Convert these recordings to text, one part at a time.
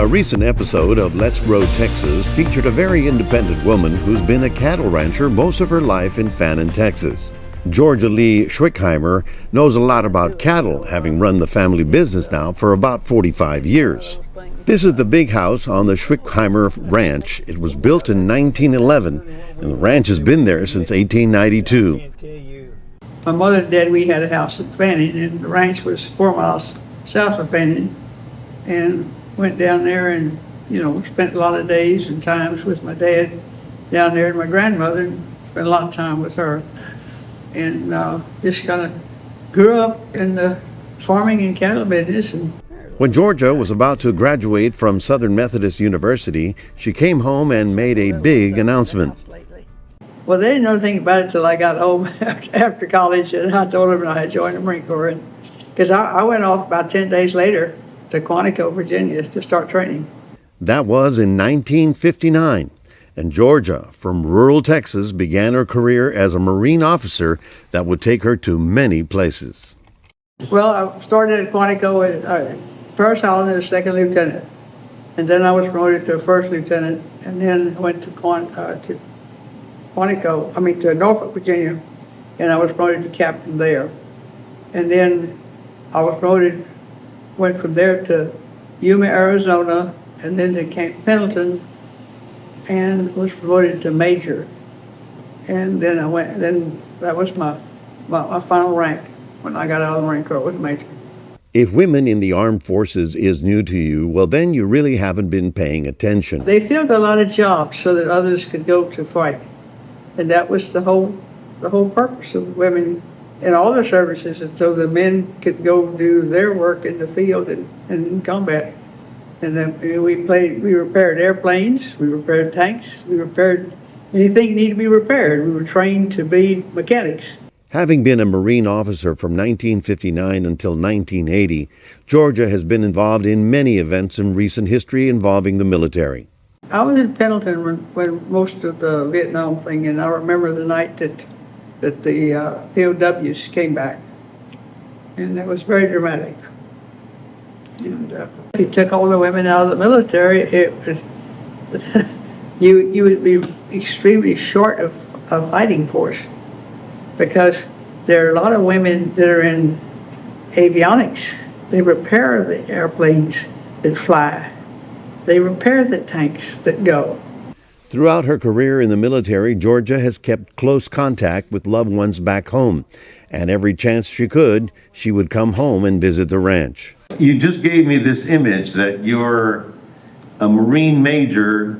A recent episode of Let's Grow Texas featured a very independent woman who's been a cattle rancher most of her life in Fannin, Texas. Georgia Lee Schwickheimer knows a lot about cattle, having run the family business now for about 45 years. This is the big house on the Schwickheimer Ranch. It was built in 1911, and the ranch has been there since 1892. My mother and dad, we had a house in Fannin, and the ranch was 4 miles south of Fannin, and went down there and, spent a lot of days and times with my dad down there and my grandmother, and spent a lot of time with her. And just kind of grew up in the farming and cattle business. When Georgia was about to graduate from Southern Methodist University, she came home and made a big announcement. Well, they didn't know anything about it until I got home after college, and I told them I had joined the Marine Corps. Because I went off about 10 days later to Quantico, Virginia, to start training. That was in 1959, and Georgia, from rural Texas, began her career as a Marine officer that would take her to many places. Well, I started at Quantico as first I was a second lieutenant, and then I was promoted to a first lieutenant, and then went to Norfolk, Virginia, and I was promoted to captain there. And then I was promoted, went from there to Yuma, Arizona, and then to Camp Pendleton, and was promoted to major. And then that was my final rank when I got out of the Marine Corps, was major. If women in the armed forces is new to you, well, then you really haven't been paying attention. They filled a lot of jobs so that others could go to fight. And that was the whole purpose of women in all the services, and so the men could go do their work in the field and in combat. And then we repaired airplanes, we repaired tanks, we repaired anything that needed to be repaired. We were trained to be mechanics. Having been a Marine officer from 1959 until 1980, Georgia has been involved in many events in recent history involving the military. I was in Pendleton when most of the Vietnam thing, and I remember the night that the POWs came back, and it was very dramatic. And he took all the women out of the military. It was you would be extremely short of a fighting force, because there are a lot of women that are in avionics. They repair the airplanes that fly. They repair the tanks that go. Throughout her career in the military, Georgia has kept close contact with loved ones back home, and every chance she could, she would come home and visit the ranch. You just gave me this image that you're a Marine major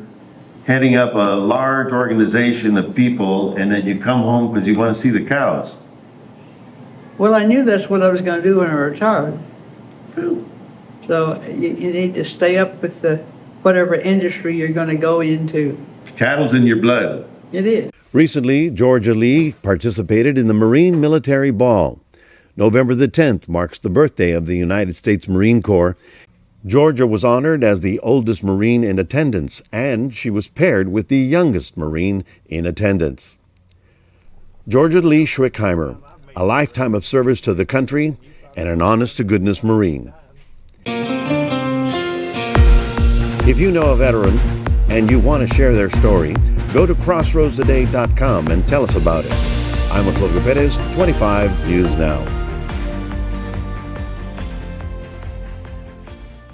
heading up a large organization of people, and that you come home because you want to see the cows. Well, I knew that's what I was going to do when I retired. So you need to stay up with whatever industry you're going to go into. Cattle's in your blood. It is. Recently, Georgia Lee participated in the Marine Military Ball. November the 10th marks the birthday of the United States Marine Corps. Georgia was honored as the oldest Marine in attendance, and she was paired with the youngest Marine in attendance. Georgia Lee Schwickheimer, a lifetime of service to the country and an honest-to-goodness Marine. If you know a veteran and you want to share their story, go to crossroadstoday.com and tell us about it. I'm Octavio Perez, 25 News Now.